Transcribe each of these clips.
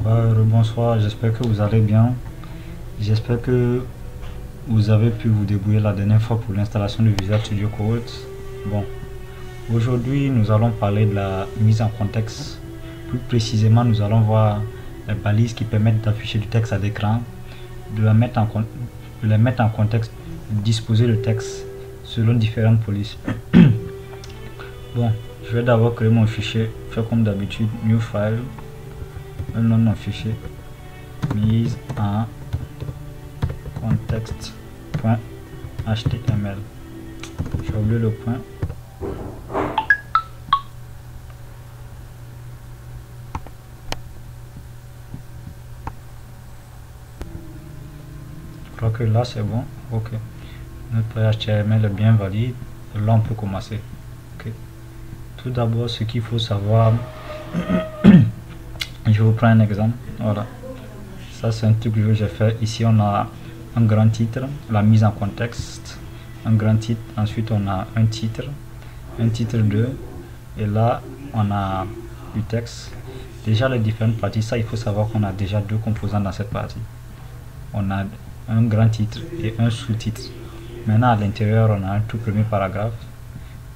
Bonsoir, j'espère que vous allez bien. J'espère que vous avez pu vous débrouiller la dernière fois pour l'installation de Visual Studio Code. Bon, aujourd'hui nous allons parler de la mise en contexte. Plus précisément, nous allons voir les balises qui permettent d'afficher du texte à l'écran, de les mettre en contexte, de disposer le texte selon différentes polices. Bon, je vais d'abord créer mon fichier, faire comme d'habitude, new file, un nom de mon fichier, mise en contexte.html. J'ai oublié le point. Je crois que là c'est bon. Ok. Notre HTML est bien valide. Là on peut commencer. Ok. Tout d'abord, ce qu'il faut savoir, je vous prends un exemple. Voilà. Ça c'est un truc que j'ai fait. Ici on a un grand titre, la mise en contexte, un grand titre, ensuite on a un titre 2, et là on a du texte. Déjà les différentes parties, ça il faut savoir qu'on a déjà deux composants dans cette partie. On a un grand titre et un sous-titre. Maintenant à l'intérieur on a un tout premier paragraphe,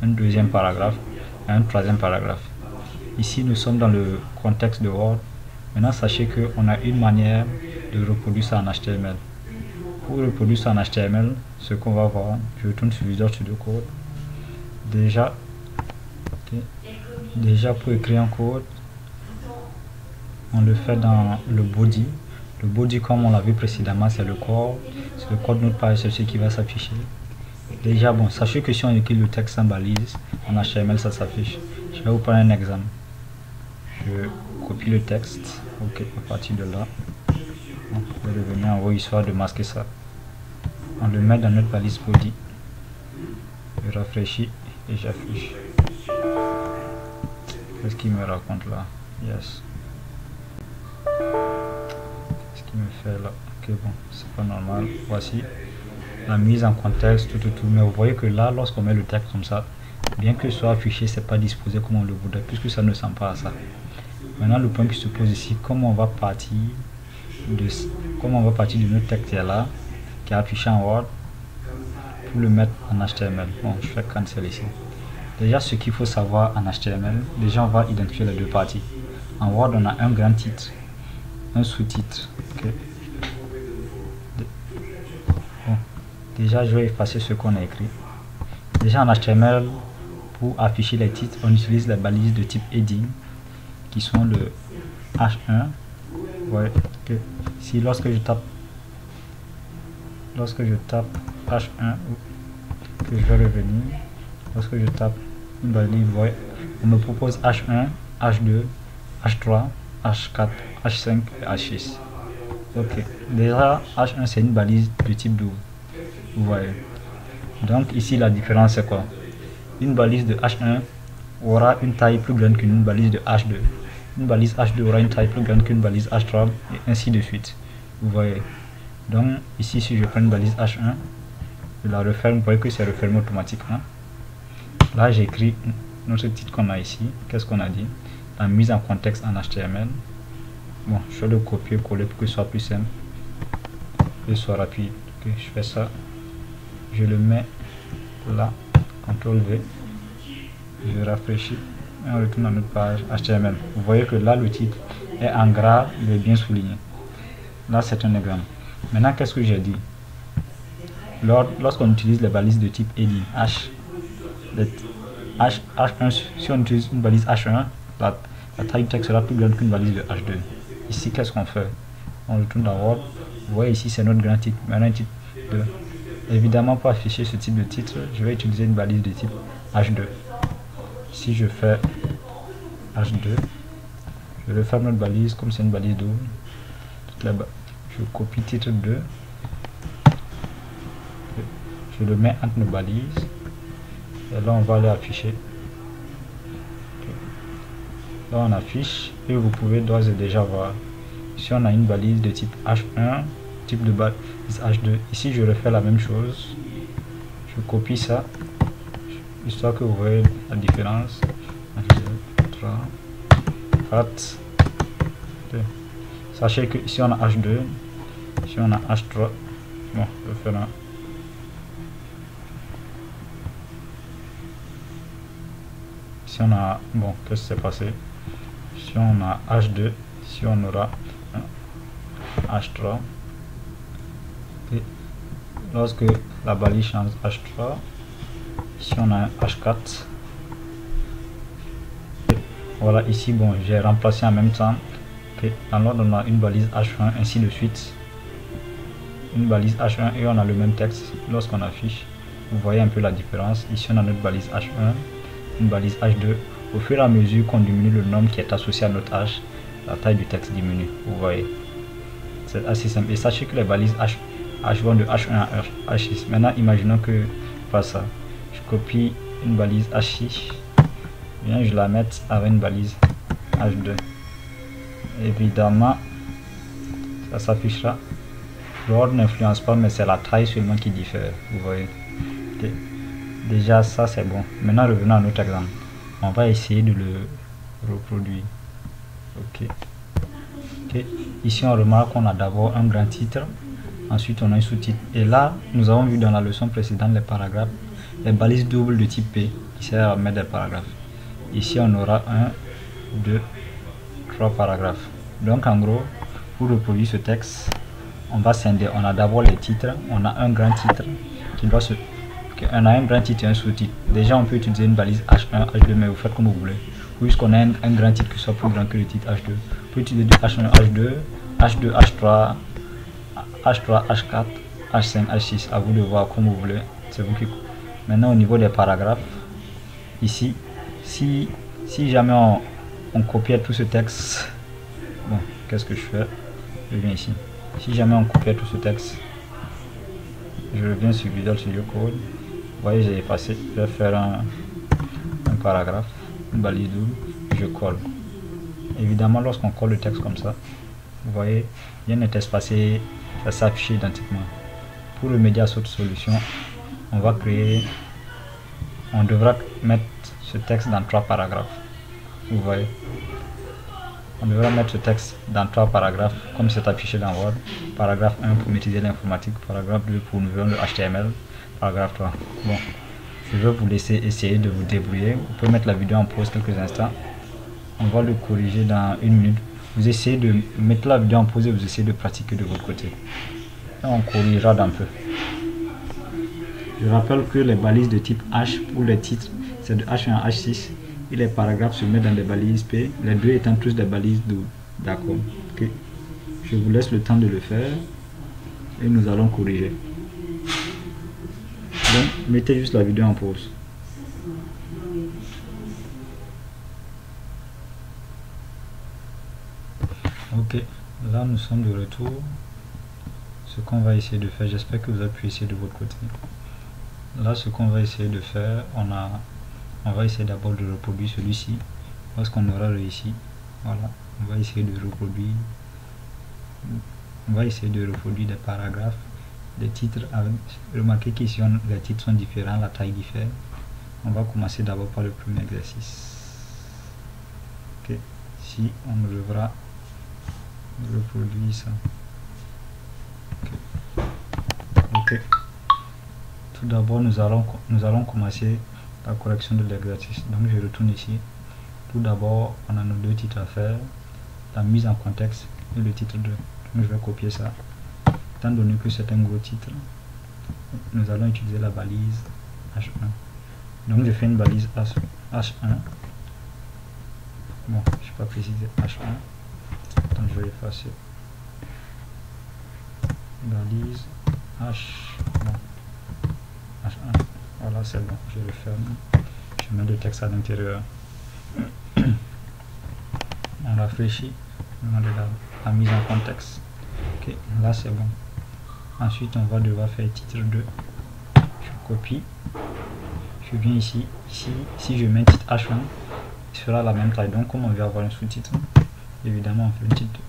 un deuxième paragraphe et un troisième paragraphe. Ici nous sommes dans le contexte de Word. Maintenant sachez qu'on a une manière de reproduire ça en HTML. Pour reproduire ça en HTML, ce qu'on va voir, je retourne sur Visual Studio Code. Déjà pour écrire un code, on le fait dans le body. Le body, comme on l'a vu précédemment, c'est le corps. C'est le corps de notre page, c'est ce qui va s'afficher. Déjà, bon, sachez que si on écrit le texte sans balise, en HTML, ça s'affiche. Je vais vous prendre un exemple. Je copie le texte. Ok, à partir de là, on va revenir en haut histoire de masquer ça. On le met dans notre balise body. Je rafraîchis et j'affiche. Qu'est-ce qu'il me raconte là? Yes. Qu'est-ce qu'il me fait là? Ok, bon, c'est pas normal. Voici la mise en contexte, tout. Mais vous voyez que là, lorsqu'on met le texte comme ça, bien que ce soit affiché, c'est pas disposé comme on le voudrait, puisque ça ne sent pas à ça. Maintenant, le point qui se pose ici, comment on va partir de notre texte qui est là, qui est affiché en Word, pour le mettre en HTML. Bon, je fais cancel ici. Déjà, ce qu'il faut savoir en HTML, déjà on va identifier les deux parties. En Word, on a un grand titre, un sous-titre. Okay. Bon. Déjà, je vais effacer ce qu'on a écrit. Déjà en HTML, pour afficher les titres, on utilise les balises de type heading, qui sont le H1. Ouais, okay. Si lorsque je tape H1, que je vais revenir, lorsque je tape une balise, ouais, on me propose H1, H2, H3, H4, H5 et H6. Ok, déjà H1 c'est une balise de type double. Vous voyez. Donc ici la différence c'est quoi? Une balise de H1 aura une taille plus grande qu'une balise de H2. Une balise H2 aura une taille plus grande qu'une balise H3 et ainsi de suite. Vous voyez. Donc ici si je prends une balise H1, je la referme, vous voyez que c'est refermé automatiquement. Là j'écris notre titre qu'on a ici. Qu'est-ce qu'on a dit? La mise en contexte en HTML. Bon, je vais le copier-coller pour que ce soit plus simple et soit rapide. Ok, je fais ça. Je le mets là. CTRL V. Je rafraîchis et on retourne dans notre page HTML. Vous voyez que là le titre est en gras, il est bien souligné. Là c'est un exemple. Maintenant qu'est-ce que j'ai dit? Lorsqu'on utilise les balises de type heading H1, si on utilise une balise H1, la taille du texte sera plus grande qu'une balise de H2. Ici qu'est-ce qu'on fait? On retourne dans Word. Vous voyez ici c'est notre grand titre. Maintenant un titre 2. Évidemment pour afficher ce type de titre, je vais utiliser une balise de type H2. Si je fais H2, je referme notre balise comme c'est une balise double. Je copie titre 2. Je le mets entre nos balises. Et là on va aller afficher. Là on affiche et vous pouvez d'ores et déjà voir. Ici on a une balise de type H1, type de balise H2. Ici je refais la même chose. Je copie ça, histoire que vous voyez la différence. 1, 2, 3, 4. Sachez que ici on a H2, ici on a H3. Bon, je vais faire un. Ici on a, bon, qu'est-ce qui s'est passé? Ici on a H2, ici on aura un H3. Et lorsque la balise change H3, ici on a un H4. Et voilà, ici, bon, j'ai remplacé en même temps que dans l'ordre on a une balise H1, ainsi de suite. Une balise H1 et on a le même texte. Lorsqu'on affiche, vous voyez un peu la différence. Ici on a notre balise H1, une balise H2. Au fur et à mesure qu'on diminue le nombre qui est associé à notre H, la taille du texte diminue. Vous voyez, c'est assez simple. Et sachez que les balises H vont de H1 à H6. Maintenant, imaginons que je fasse ça. Je copie une balise H6, bien je la mette avec une balise H2. Évidemment, ça s'affichera. L'ordre n'influence pas, mais c'est la taille seulement qui diffère. Vous voyez. Okay. Déjà, ça c'est bon. Maintenant, revenons à notre exemple. On va essayer de le reproduire. Ok. Ici, on remarque qu'on a d'abord un grand titre. Ensuite, on a un sous-titre. Et là, nous avons vu dans la leçon précédente les paragraphes, les balises doubles de type P qui servent à mettre des paragraphes. Ici, on aura 1, 2, 3 paragraphes. Donc, en gros, pour reproduire ce texte, on va scinder. On a d'abord les titres. On a un grand titre qui doit se... On a un grand titre et un sous-titre. Déjà, on peut utiliser une balise H1, H2, mais vous faites comme vous voulez. Puisqu'on a un grand titre qui soit plus grand que le titre H2. On peut utiliser du H1, H2, H2, H3, H3, H4, H5, H6. À vous de voir comme vous voulez. C'est vous qui... Maintenant, au niveau des paragraphes, ici, si jamais on copiait tout ce texte, bon, qu'est-ce que je fais? Je viens ici. Si jamais on copiait tout ce texte, je reviens sur Visual Studio Code. Vous voyez, j'ai effacé. Je vais faire un paragraphe, une balise double, je colle. Évidemment, lorsqu'on colle le texte comme ça, vous voyez, rien n'est espacé, ça s'affiche identiquement. Pour remédier à cette solution, on va créer, on devra mettre ce texte dans 3 paragraphes. Vous voyez, on devra mettre ce texte dans 3 paragraphes, comme c'est affiché dans Word. Paragraphe 1 pour maîtriser l'informatique, paragraphe 2 pour nous le HTML, paragraphe 3. Bon, je vais vous laisser essayer de vous débrouiller. Vous pouvez mettre la vidéo en pause quelques instants. On va le corriger dans 1 minute. Vous essayez de mettre la vidéo en pause et vous essayez de pratiquer de votre côté. Et on corrigera d'un peu. Je rappelle que les balises de type H pour les titres, c'est de H1 à H6. Et les paragraphes se mettent dans des balises P, les deux étant tous des balises doubles. D'accord. Okay. Je vous laisse le temps de le faire et nous allons corriger. Donc, mettez juste la vidéo en pause. Ok, là nous sommes de retour. Ce qu'on va essayer de faire, j'espère que vous avez pu essayer de votre côté. Là, ce qu'on va essayer de faire, on va essayer d'abord de reproduire celui-ci. Lorsqu'on aura réussi, voilà, on va essayer de reproduire. On va essayer de reproduire des paragraphes, des titres. Remarquez qu'ici les titres sont différents, la taille diffère. On va commencer d'abord par le premier exercice. Ok, si on devra reproduire ça. Ok. Tout d'abord, nous allons commencer la correction de l'exercice. Donc je retourne ici. Tout d'abord, on a nos deux titres à faire, la mise en contexte et le titre 2. Donc je vais copier ça. Étant donné que c'est un gros titre, nous allons utiliser la balise H1. Donc je fais une balise H1. Bon, je n'ai pas précisé H1. Donc je vais effacer. Balise H. Bon. H1. Voilà, c'est bon. Je le ferme. Je mets le texte à l'intérieur. On rafraîchit. On a la mise en contexte. Ok, là c'est bon. Ensuite, on va devoir faire titre 2. Je copie. Je viens ici. Si je mets titre H1, il sera la même taille. Donc, comme on veut avoir un sous-titre, évidemment, on fait le titre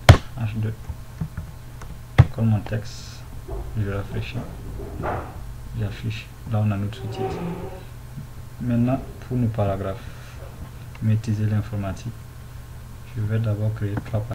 H2. Je colle mon texte. Je rafraîchis. J'affiche. Là, on a notre sous-titre. Maintenant, pour nos paragraphes, maîtriser l'informatique, je vais d'abord créer 3 paragraphes.